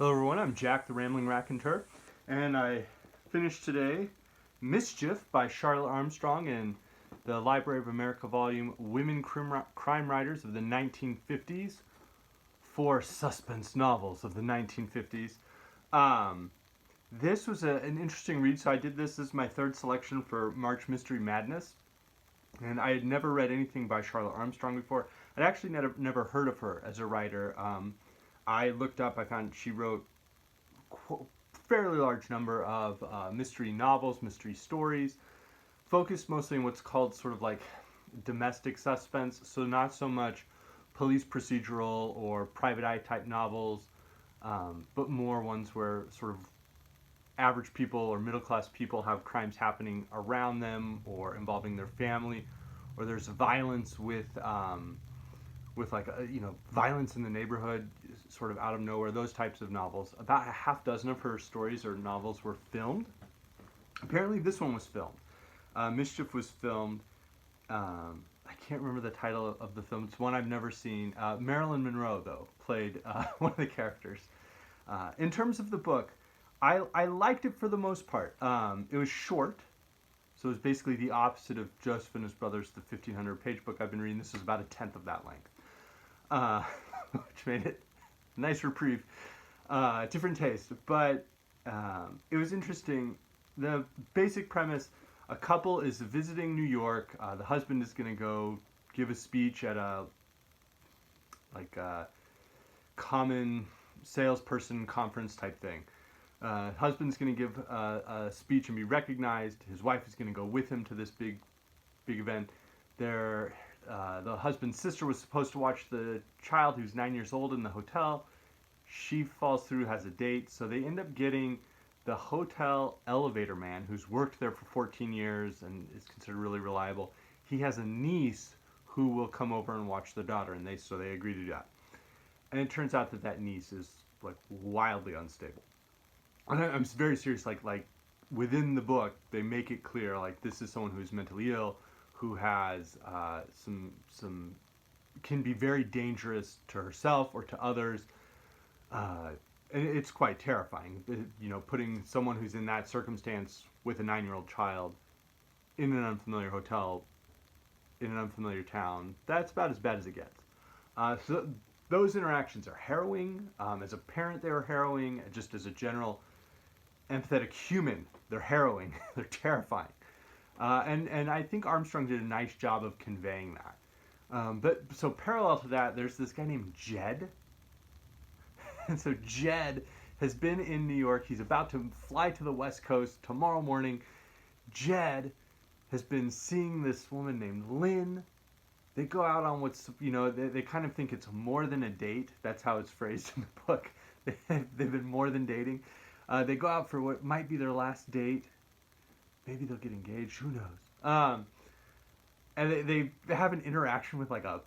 Hello everyone, I'm Jack the Rambling Raconteur, and I finished today Mischief by Charlotte Armstrong in the Library of America volume Women Crime Writers of the 1950s, 4 suspense novels of the 1950s. This was an interesting read, so I did this as my third selection for March Mystery Madness, and I had never read anything by Charlotte Armstrong before. I'd actually never heard of her as a writer. I looked up, I found she wrote a fairly large number of mystery novels, mystery stories, focused mostly on what's called sort of like domestic suspense, so not so much police procedural or private eye type novels, but more ones where sort of average people or middle class people have crimes happening around them or involving their family, or there's violence with like violence in the neighborhood, sort of out of nowhere. Those types of novels. About a half dozen of her stories or novels were filmed. Apparently, this one was filmed. Mischief was filmed. I can't remember the title of the film. It's one I've never seen. Marilyn Monroe, though, played one of the characters. In terms of the book, I liked it for the most part. It was short. So it was basically the opposite of Joseph and His Brothers, the 1,500-page book I've been reading. This is about a tenth of that length, which made it a nice reprieve. Different taste, but it was interesting. The basic premise, a couple is visiting New York. The husband is going to go give a speech at a common salesperson conference type thing. Husband's going to give a speech and be recognized. His wife is going to go with him to this big event. The husband's sister was supposed to watch the child who's 9 years old in the hotel. She falls through, has a date, so they end up getting the hotel elevator man who's worked there for 14 years and is considered really reliable. He has a niece who will come over and watch the daughter, and they agree to do that. And it turns out that niece is like wildly unstable. And I'm very serious. Like within the book, they make it clear like this is someone who's mentally ill, who has some can be very dangerous to herself or to others. And it's quite terrifying. Putting someone who's in that circumstance with a 9-year-old child in an unfamiliar hotel in an unfamiliar town. That's about as bad as it gets. So those interactions are harrowing. As a parent, they were harrowing. Just as a general empathetic human, they're harrowing. They're terrifying. And I think Armstrong did a nice job of conveying that. But so parallel to that, there's this guy named Jed. And so Jed has been in New York. He's about to fly to the West Coast tomorrow morning. Jed has been seeing this woman named Lynn. They go out on what's, they kind of think it's more than a date. That's how it's phrased in the book. They've been more than dating. They go out for what might be their last date. Maybe they'll get engaged. Who knows? And they have an interaction with like a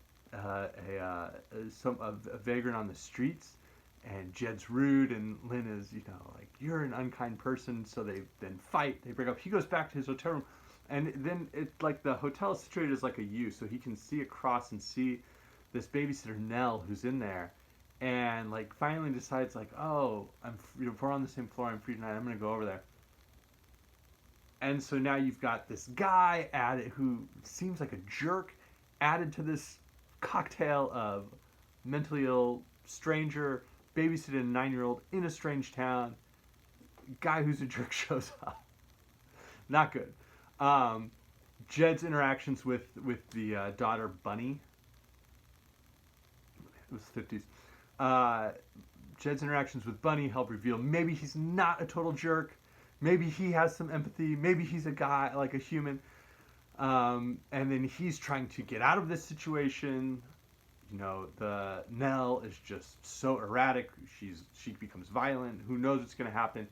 vagrant on the streets. And Jed's rude, and Lynn is, like, you're an unkind person. So they then fight. They break up. He goes back to his hotel room. And then it's like the hotel is situated as like a U. So he can see across and see this babysitter, Nell, who's in there. And like finally decides like, oh, if we're on the same floor, I'm free tonight. I'm gonna go over there. And so now you've got this guy added who seems like a jerk, added to this cocktail of mentally ill stranger, babysitting a 9-year-old in a strange town. Guy who's a jerk shows up. Not good. Jed's interactions with the daughter Bunny. It was the 50s. Jed's interactions with Bunny help reveal maybe he's not a total jerk. Maybe he has some empathy. Maybe he's a guy, like a human. And then he's trying to get out of this situation. The Nell is just so erratic. She becomes violent. Who knows what's going to happen?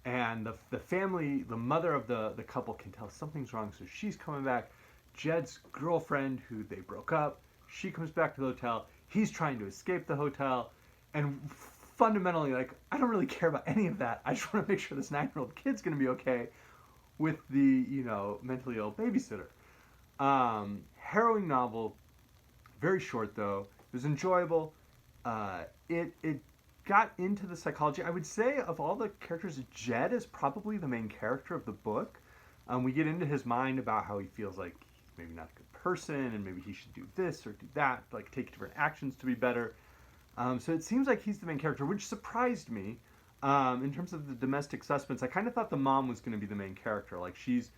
And the family, the mother of the couple can tell something's wrong. So she's coming back. Jed's girlfriend, who they broke up, she comes back to the hotel. He's trying to escape the hotel, and fundamentally, like, I don't really care about any of that. I just want to make sure this 9-year-old kid's going to be okay with the, mentally ill babysitter. Harrowing novel, very short though. It was enjoyable. It got into the psychology. I would say of all the characters, Jed is probably the main character of the book. We get into his mind about how he feels like he's maybe not a good person, and maybe he should do this or do that, like take different actions to be better. So it seems like he's the main character, which surprised me. In terms of the domestic suspense, I kind of thought the mom was going to be the main character. Like, she's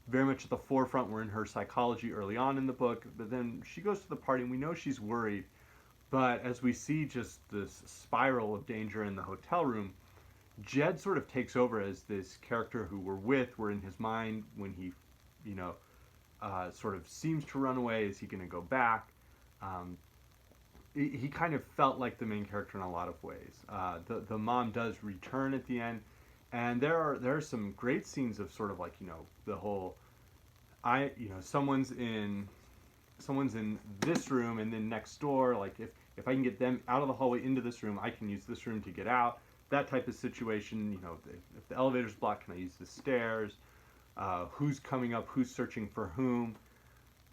very much at the forefront. We're in her psychology early on in the book, but then she goes to the party, and we know she's worried. But as we see just this spiral of danger in the hotel room, Jed sort of takes over as this character who we're in his mind when he, sort of seems to run away. Is he going to go back? He kind of felt like the main character in a lot of ways. The mom does return at the end, and there are some great scenes of sort of like, the whole, someone's in this room, and then next door, like if I can get them out of the hallway into this room, I can use this room to get out. That type of situation. If the elevator's blocked, can I use the stairs? Who's coming up? Who's searching for whom?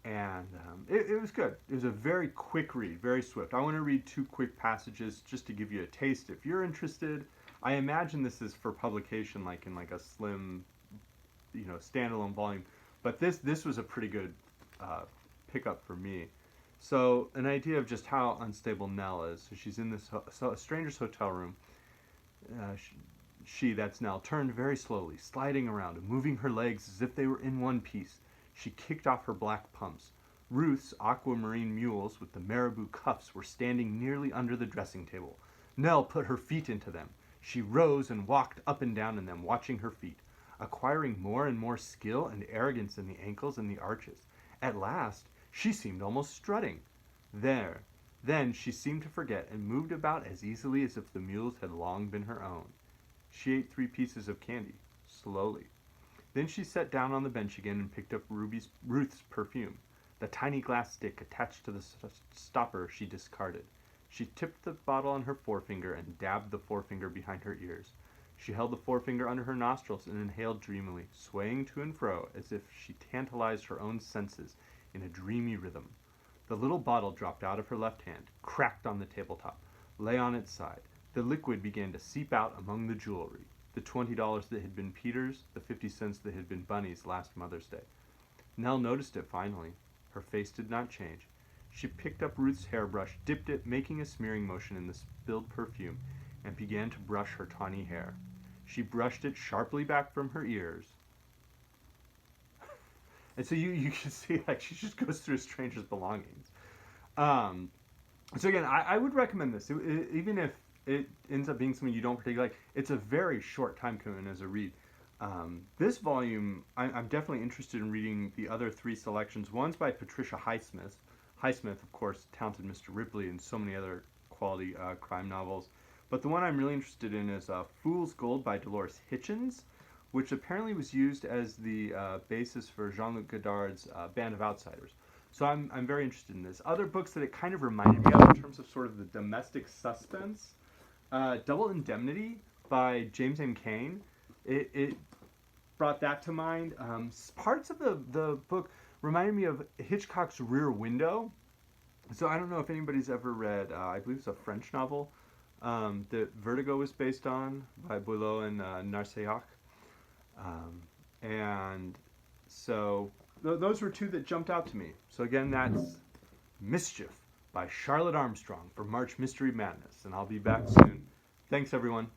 And it was good. It was a very quick read, very swift. I want to read 2 quick passages just to give you a taste. If you're interested, I imagine this is for publication, like in like a slim, standalone volume. But this was a pretty good pickup for me. So an idea of just how unstable Nell is. So she's in this stranger's hotel room. That's Nell, turned very slowly, sliding around and moving her legs as if they were in one piece. She kicked off her black pumps. Ruth's aquamarine mules with the marabou cuffs were standing nearly under the dressing table. Nell put her feet into them. She rose and walked up and down in them, watching her feet, acquiring more and more skill and arrogance in the ankles and the arches. At last, she seemed almost strutting. Then she seemed to forget and moved about as easily as if the mules had long been her own. She ate 3 pieces of candy, slowly. Then she sat down on the bench again and picked up Ruth's perfume, the tiny glass stick attached to the stopper she discarded. She tipped the bottle on her forefinger and dabbed the forefinger behind her ears. She held the forefinger under her nostrils and inhaled dreamily, swaying to and fro as if she tantalized her own senses in a dreamy rhythm. The little bottle dropped out of her left hand, cracked on the tabletop, lay on its side. The liquid began to seep out among the jewelry. The $20 that had been Peter's, the 50 cents that had been Bunny's last Mother's Day. Nell noticed it finally. Her face did not change. She picked up Ruth's hairbrush, dipped it, making a smearing motion in the spilled perfume, and began to brush her tawny hair. She brushed it sharply back from her ears. And so you can see, like, she just goes through a stranger's belongings. So again, I would recommend this, even if it ends up being something you don't particularly like. It's a very short time commitment as a read. This volume, I'm definitely interested in reading the other 3 selections. One's by Patricia Highsmith. Highsmith, of course, Talented Mr. Ripley and so many other quality crime novels. But the one I'm really interested in is Fool's Gold by Dolores Hitchens, which apparently was used as the basis for Jean-Luc Godard's Band of Outsiders. So I'm very interested in this. Other books that it kind of reminded me of in terms of sort of the domestic suspense, Double Indemnity by James M. Cain. It brought that to mind. Parts of the book reminded me of Hitchcock's Rear Window. So I don't know if anybody's ever read, I believe it's a French novel that Vertigo was based on by Boileau and Narcellac. And so those were 2 that jumped out to me. So again, that's Mischief by Charlotte Armstrong for March Mystery Madness. And I'll be back soon. Thanks, everyone.